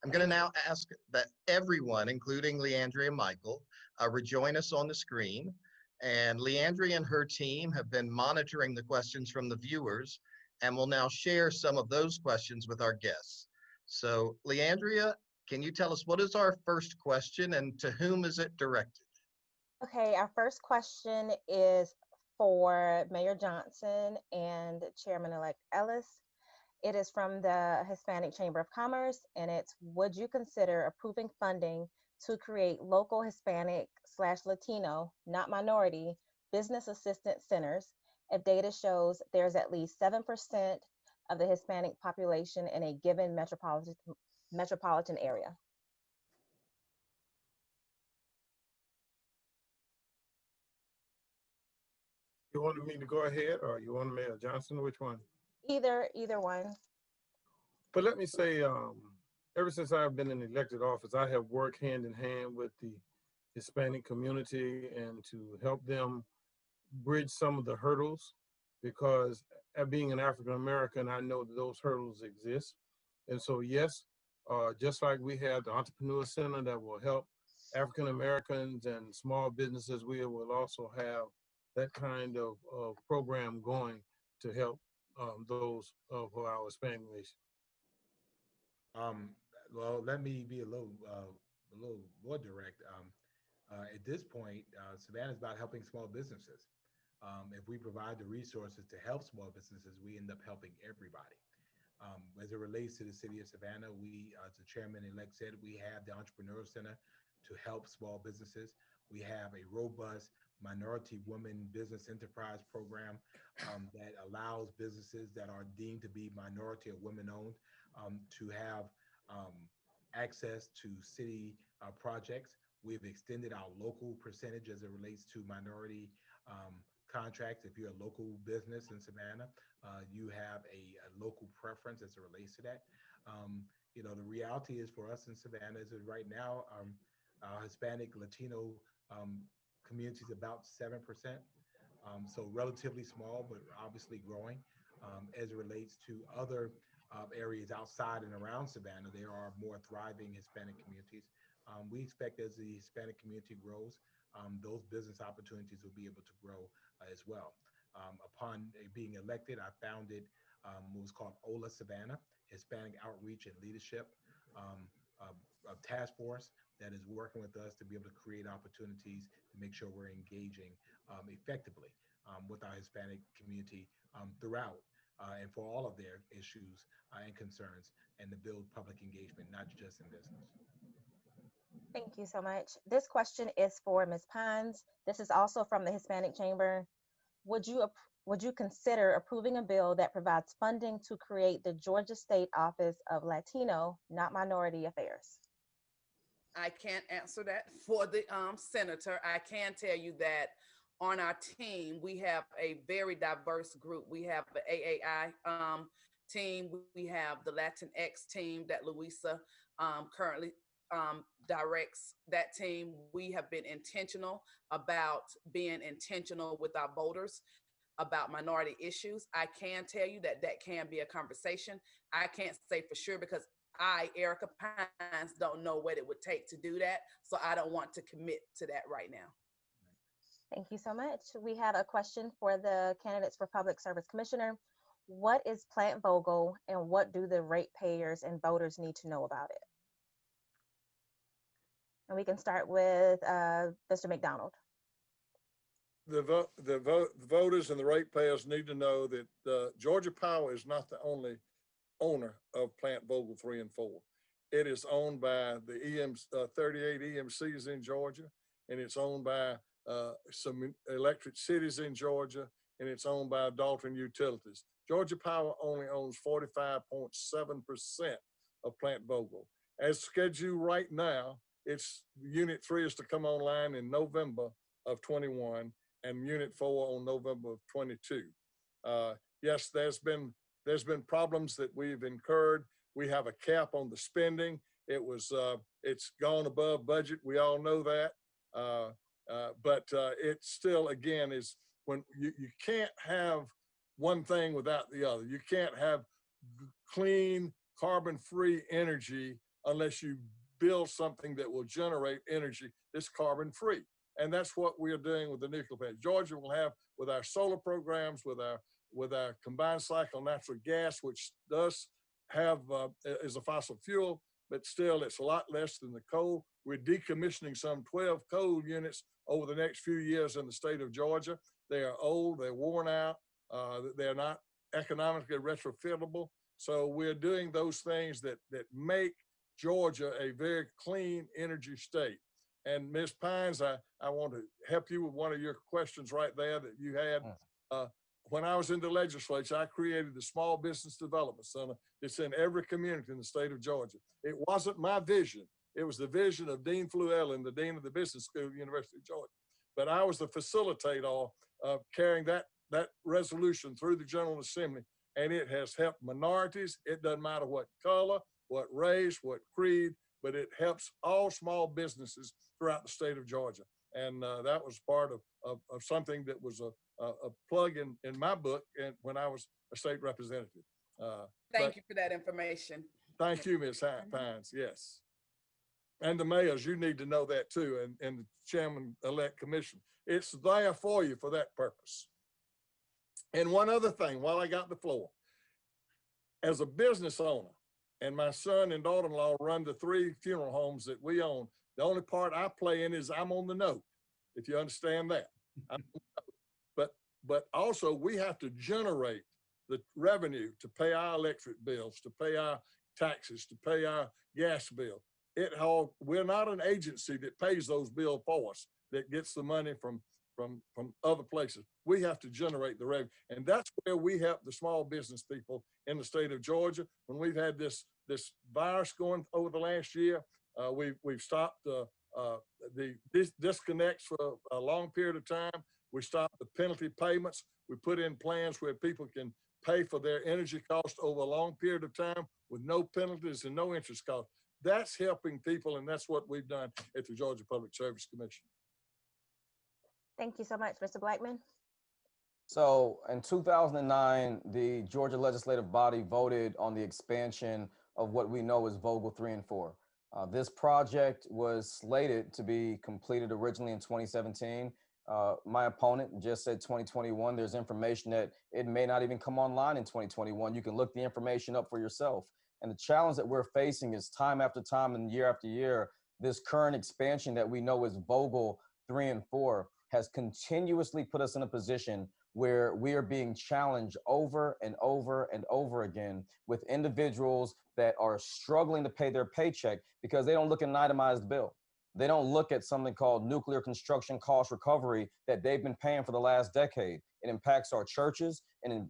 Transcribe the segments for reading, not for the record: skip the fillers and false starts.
I'm going to now ask that everyone, including Leandria and Michael, rejoin us on the screen. And Leandria and her team have been monitoring the questions from the viewers and will now share some of those questions with our guests. So Leandria, can you tell us what is our first question and to whom is it directed? Okay, our first question is for Mayor Johnson and Chairman-elect Ellis. It is from the Hispanic Chamber of Commerce, and it's, would you consider approving funding to create local Hispanic/Latino, not minority, business assistance centers if data shows there's at least 7% of the Hispanic population in a given metropolitan area? You wanted me to go ahead, or you wanted Mayor Johnson? Which one? Either one. But let me say, ever since I've been in elected office, I have worked hand in hand with the Hispanic community and to help them bridge some of the hurdles, because being an African American, I know that those hurdles exist. And so, yes, just like we have the Entrepreneur Center that will help African Americans and small businesses, we will also have that kind of program going to help those of our Hispanic nation. Well, let me be a little more direct. At this point, Savannah is about helping small businesses. If we provide the resources to help small businesses, we end up helping everybody. As it relates to the city of Savannah, we, as the chairman-elect said, we have the Entrepreneur Center to help small businesses. We have a robust minority women business enterprise program that allows businesses that are deemed to be minority or women-owned to have access to city projects. We've extended our local percentage as it relates to minority contracts. If you're a local business in Savannah, you have a local preference as it relates to that. You know, the reality is for us in Savannah is that right now, our Hispanic Latino community is about 7%. So relatively small, but obviously growing. As it relates to other areas outside and around Savannah, there are more thriving Hispanic communities. We expect as the Hispanic community grows, those business opportunities will be able to grow as well. Upon being elected, I founded what was called OLA Savannah, Hispanic Outreach and Leadership, a task force that is working with us to be able to create opportunities to make sure we're engaging effectively with our Hispanic community throughout and for all of their issues and concerns, and to build public engagement, not just in business. Thank you so much. This question is for Ms. Pines. This is also from the Hispanic Chamber. Would you consider approving a bill that provides funding to create the Georgia State Office of Latino, not Minority Affairs? I can't answer that for the senator. I can tell you that on our team, we have a very diverse group. We have the AAI team. We have the Latinx team that Louisa currently directs that team. We have been intentional about being intentional with our voters about minority issues. I can tell you that that can be a conversation. I can't say for sure because I, Erica Pines, don't know what it would take to do that. So I don't want to commit to that right now. Thank you so much. We have a question for the candidates for Public Service Commissioner. What is Plant Vogtle and what do the ratepayers and voters need to know about it? And we can start with Mr. McDonald. The voters and the ratepayers need to know that Georgia Power is not the only owner of Plant Vogtle 3 and 4. It is owned by the 38 EMCs in Georgia, and it's owned by some electric cities in Georgia, and it's owned by Dalton Utilities. Georgia Power only owns 45.7% of Plant Vogtle. As scheduled right now, its Unit 3 is to come online in November of 21 and Unit 4 on November of 22. Yes, there's been problems that we've incurred. We have a cap on the spending. It's gone above budget. We all know that. But it still, again, is when you can't have one thing without the other. You can't have clean, carbon-free energy unless you build something that will generate energy that's carbon free. And that's what we are doing with the nuclear plant. Georgia will have, with our solar programs, with our combined cycle natural gas, which does have is a fossil fuel, but still it's a lot less than the coal. We're decommissioning some 12 coal units over the next few years in the state of Georgia. They are old, they're worn out, they're not economically retrofittable. So we're doing those things that make Georgia a very clean energy state. And Ms. Pines, I want to help you with one of your questions right there that you had. When I was in the legislature, I created the Small Business Development Center. It's in every community in the state of Georgia. It wasn't my vision. It was the vision of Dean Fluellen, the Dean of the Business School at the University of Georgia. But I was the facilitator of carrying that resolution through the General Assembly, and it has helped minorities. It doesn't matter what color, what race, what creed, but it helps all small businesses throughout the state of Georgia. And that was part of something that was a plug in my book and when I was a state representative. Thank you for that information. Thank you, Ms. Pines, yes. And the mayors, you need to know that too, and the chairman-elect commission. It's there for you for that purpose. And one other thing, while I got the floor, as a business owner, and my son and daughter-in-law run the 3 funeral homes that we own, the only part I play in is I'm on the note, if you understand that. But also we have to generate the revenue to pay our electric bills, to pay our taxes, to pay our gas bill. We're not an agency that pays those bills for us, that gets the money from other places. We have to generate the revenue. And that's where we help the small business people in the state of Georgia. When we've had this virus going over the last year, we've stopped the disconnects for a long period of time. We stopped the penalty payments. We put in plans where people can pay for their energy costs over a long period of time with no penalties and no interest costs. That's helping people, and that's what we've done at the Georgia Public Service Commission. Thank you so much, Mr. Blackman. So in 2009, the Georgia legislative body voted on the expansion of what we know as Vogel 3 and 4. This project was slated to be completed originally in 2017. My opponent just said 2021. There's information that it may not even come online in 2021. You can look the information up for yourself. And the challenge that we're facing is time after time and year after year, this current expansion that we know as Vogel 3 and 4 has continuously put us in a position where we are being challenged over and over and over again with individuals that are struggling to pay their paycheck because they don't look at an itemized bill. They don't look at something called nuclear construction cost recovery that they've been paying for the last decade. It impacts our churches and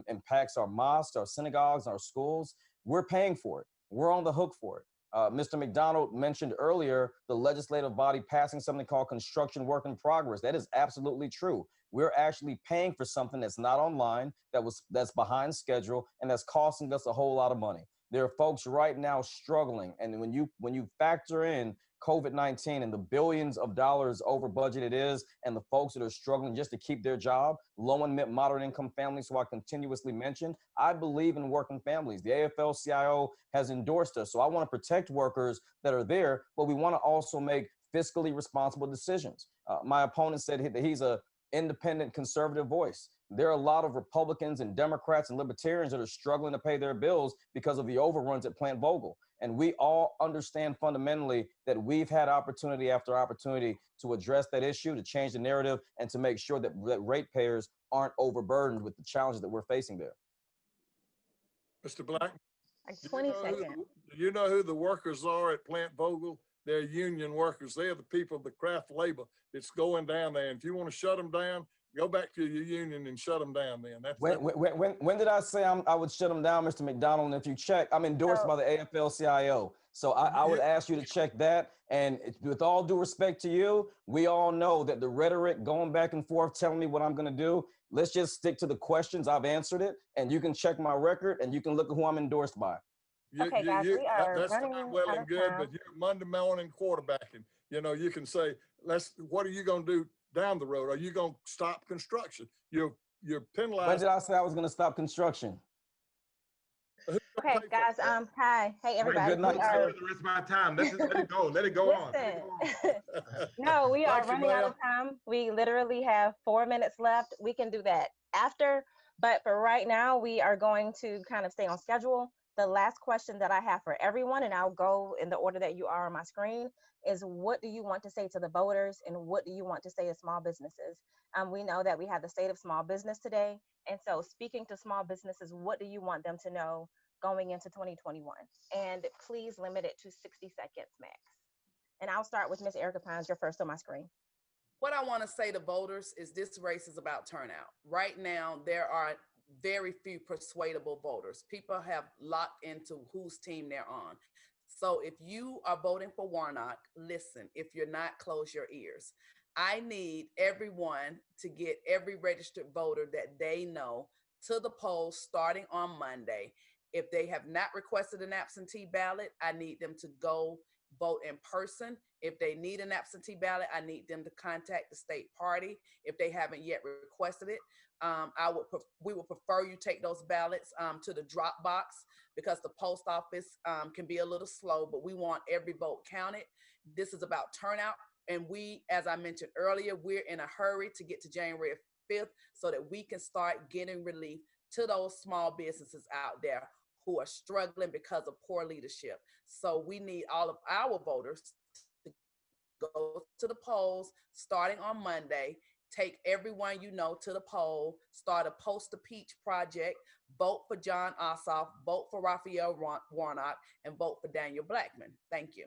impacts our mosques, our synagogues, our schools. We're paying for it. We're on the hook for it. Mr. McDonald mentioned earlier the legislative body passing something called construction work in progress. That is absolutely true. We're actually paying for something that's not online, that's behind schedule, and that's costing us a whole lot of money. There are folks right now struggling, and when you factor in COVID-19 and the billions of dollars over budget it is, and the folks that are struggling just to keep their job, low and moderate income families who I continuously mention, I believe in working families. The AFL-CIO has endorsed us. So I want to protect workers that are there, but we want to also make fiscally responsible decisions. My opponent said that he's a independent conservative voice. There are a lot of Republicans and Democrats and Libertarians that are struggling to pay their bills because of the overruns at Plant Vogel. And we all understand fundamentally that we've had opportunity after opportunity to address that issue, to change the narrative, and to make sure that ratepayers aren't overburdened with the challenges that we're facing there. Mr. Black, Like 20 seconds. do you know who the workers are at Plant Vogel? They're union workers. They're the people, the craft labor that's going down there. And if you want to shut them down, go back to your union and shut them down then. When did I say I would shut them down, Mr. McDonald? And if you check, I'm endorsed by the AFL-CIO. So I would ask you to check that. And with all due respect to you, we all know that the rhetoric going back and forth telling me what I'm going to do, let's just stick to the questions. I've answered it. And you can check my record and you can look at who I'm endorsed by. Okay, guys, we are that's running fine, well out and of good, time. but you're Monday morning quarterbacking. You know, you can say, what are you going to do down the road? Are you going to stop construction? You're penalized. When did I say I was going to stop construction? Who's gonna Okay, pay for guys. that? Hi, hey Have a everybody. good We night, are sir. The rest of my time. Let it go. Let it go on. Let it listen. go on. No, we are Thank you, running out ma'am. of time. We literally have 4 minutes left. We can do that after, but for right now, we are going to kind of stay on schedule. The last question that I have for everyone, and I'll go in the order that you are on my screen, is what do you want to say to the voters and what do you want to say to small businesses? We know that we have the state of small business today. And so, speaking to small businesses, what do you want them to know going into 2021? And please limit it to 60 seconds max. And I'll start with Miss Erica Pines. You're first on my screen. What I want to say to voters is this race is about turnout. Right now, there are very few persuadable voters. People have locked into whose team they're on. So if you are voting for Warnock, listen. If you're not, close your ears. I need everyone to get every registered voter that they know to the polls starting on Monday. If they have not requested an absentee ballot, I need them to go vote in person. If they need an absentee ballot, I need them to contact the state party if they haven't yet requested it. We would prefer you take those ballots to the drop box because the post office can be a little slow, but we want every vote counted. This is about turnout. And we, as I mentioned earlier, we're in a hurry to get to January 5th so that we can start getting relief to those small businesses out there who are struggling because of poor leadership. So we need all of our voters to go to the polls starting on Monday. Take everyone you know to the poll, start a Post the Peach project, vote for John Ossoff, vote for Raphael Warnock, and vote for Daniel Blackman. Thank you.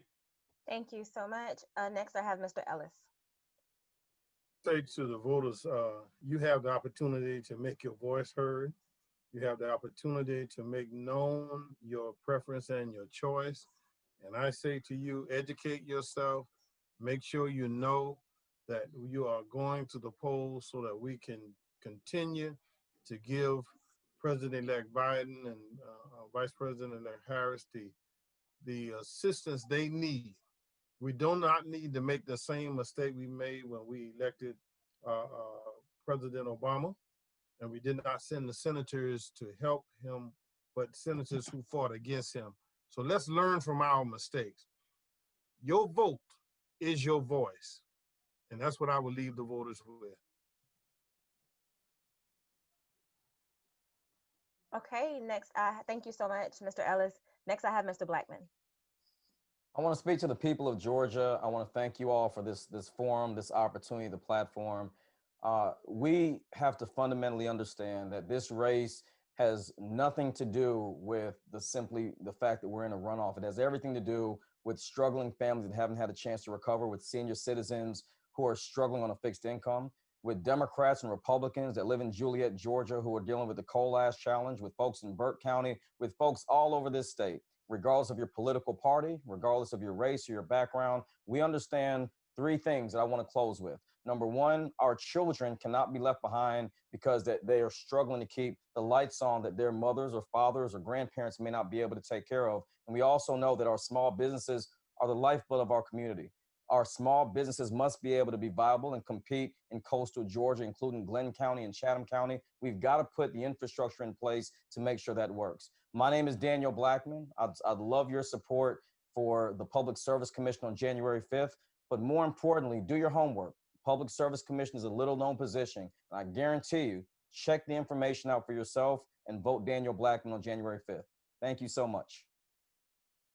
Thank you so much. Next, I have Mr. Ellis. Say to the voters, you have the opportunity to make your voice heard. You have the opportunity to make known your preference and your choice. And I say to you, educate yourself. Make sure you know that you are going to the polls so that we can continue to give President-elect Biden and Vice President-elect Harris the assistance they need. We do not need to make the same mistake we made when we elected President Obama. And we did not send the senators to help him, but senators who fought against him. So let's learn from our mistakes. Your vote is your voice. And that's what I would leave the voters with. Okay, next, thank you so much, Mr. Ellis. Next, I have Mr. Blackman. I want to speak to the people of Georgia. I want to thank you all for this forum, this opportunity, the platform. We have to fundamentally understand that this race has nothing to do with simply the fact that we're in a runoff. It has everything to do with struggling families that haven't had a chance to recover, with senior citizens who are struggling on a fixed income, with Democrats and Republicans that live in Juliet, Georgia, who are dealing with the coal ash challenge, with folks in Burke County, with folks all over this state. Regardless of your political party, regardless of your race or your background, we understand three things that I want to close with. Number one, our children cannot be left behind because that they are struggling to keep the lights on that their mothers or fathers or grandparents may not be able to take care of. And we also know that our small businesses are the lifeblood of our community. Our small businesses must be able to be viable and compete in coastal Georgia, including Glenn County and Chatham County. We've got to put the infrastructure in place to make sure that works. My name is Daniel Blackman. I'd love your support for the Public Service Commission on January 5th. But more importantly, do your homework. Public Service Commission is a little known position. And I guarantee you, check the information out for yourself and vote Daniel Blackman on January 5th. Thank you so much.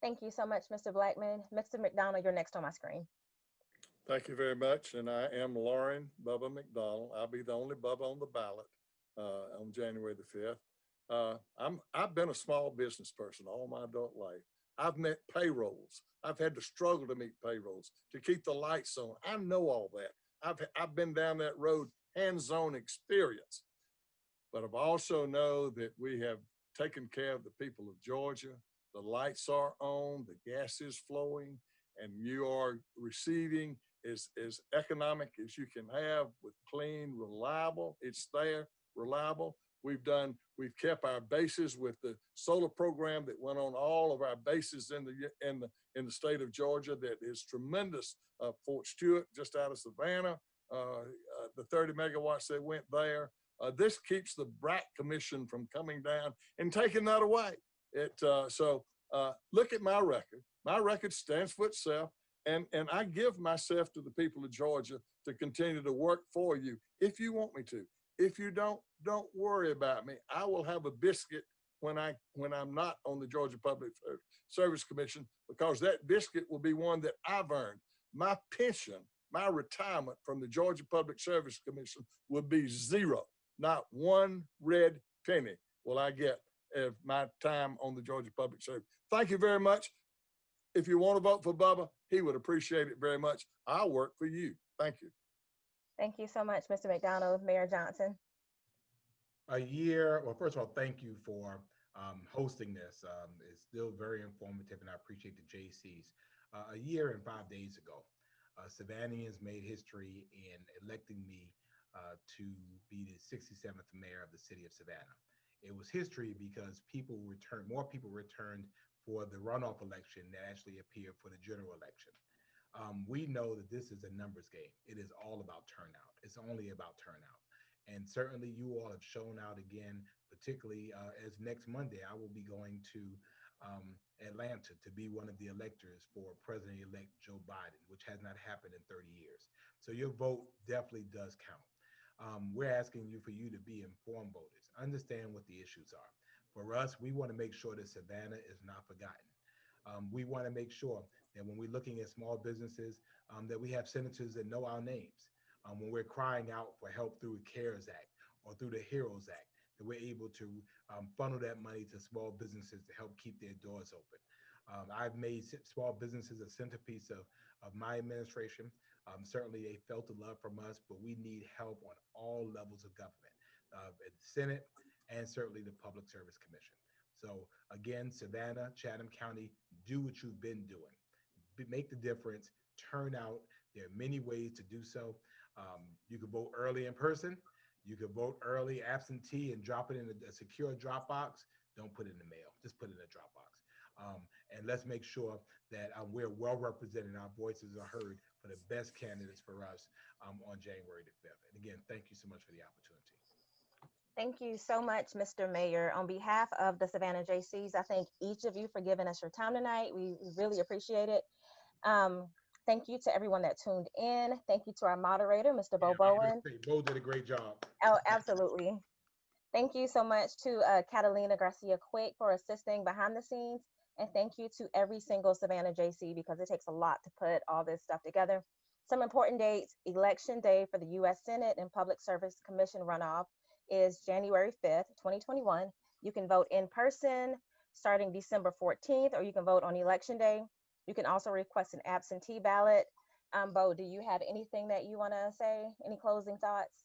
Thank you so much, Mr. Blackman. Mr. McDonald, you're next on my screen. Thank you very much. And I am Lauren Bubba McDonald. I'll be the only Bubba on the ballot on January the 5th. I've been a small business person all my adult life. I've met payrolls. I've had to struggle to meet payrolls, to keep the lights on. I know all that. I've been down that road, hands-on experience. But I've also know that we have taken care of the people of Georgia. The lights are on, the gas is flowing, and you are receiving as economic as you can have with clean, reliable. It's there, reliable. We've kept our bases with the solar program that went on all of our bases in the state of Georgia. That is tremendous. Fort Stewart, just out of Savannah, the 30 megawatts that went there. This keeps the BRAC Commission from coming down and taking that away. Look at my record. My record stands for itself. And I give myself to the people of Georgia to continue to work for you if you want me to. If you don't worry about me. I will have a biscuit when I'm not on the Georgia Public Service Commission, because that biscuit will be one that I've earned. My pension, my retirement from the Georgia Public Service Commission will be zero. Not one red penny will I get of my time on the Georgia Public Service. Thank you very much. If you want to vote for Bubba, he would appreciate it very much. I'll work for you. Thank you. Thank you so much, Mr. McDonald. Mayor Johnson. Well, first of all, thank you for hosting this. It's still very informative, and I appreciate the Jaycees. A year and 5 days ago, Savannahans made history in electing me to be the 67th mayor of the city of Savannah. It was history because more people returned for the runoff election that actually appeared for the general election. We know that this is a numbers game. It is all about turnout. It's only about turnout. And certainly you all have shown out again, particularly as next Monday, I will be going to Atlanta to be one of the electors for President-elect Joe Biden, which has not happened in 30 years. So your vote definitely does count. We're asking you for you to be informed voters, understand what the issues are. For us, we want to make sure that Savannah is not forgotten. We want to make sure that when we're looking at small businesses, that we have senators that know our names. When we're crying out for help through the CARES Act or through the HEROES Act, that we're able to funnel that money to small businesses to help keep their doors open. I've made small businesses a centerpiece of my administration. Certainly they felt the love from us, but we need help on all levels of government, at the Senate and certainly the Public Service Commission. So again, Savannah, Chatham County, do what you've been doing. Make the difference, turn out. There are many ways to do so. You can vote early in person. You can vote early absentee and drop it in a secure Dropbox. Don't put it in the mail, just put it in a Dropbox. And let's make sure that we're well represented, our voices are heard for the best candidates for us on January the 5th. And again, thank you so much for the opportunity. Thank you so much, Mr. Mayor. On behalf of the Savannah Jaycees, I thank each of you for giving us your time tonight. We really appreciate it. Thank you to everyone that tuned in. Thank you to our moderator, Mr. Bo Bowen. Bo did a great job. Oh, absolutely. Thank you so much to Catalina Garcia Quick for assisting behind the scenes. And thank you to every single Savannah Jaycee, because it takes a lot to put all this stuff together. Some important dates: election day for the U.S. Senate and Public Service Commission runoff is January 5th, 2021. You can vote in person starting December 14th, or you can vote on election day. You can also request an absentee ballot. Bo, do you have anything that you want to say? Any closing thoughts?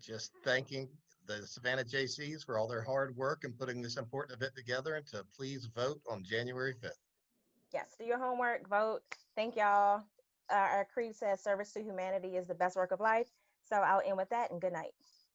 Just thanking the Savannah Jaycees for all their hard work in putting this important event together, and to please vote on January 5th. Yes, do your homework, vote. Thank y'all. Our creed says service to humanity is the best work of life. So I'll end with that, and good night.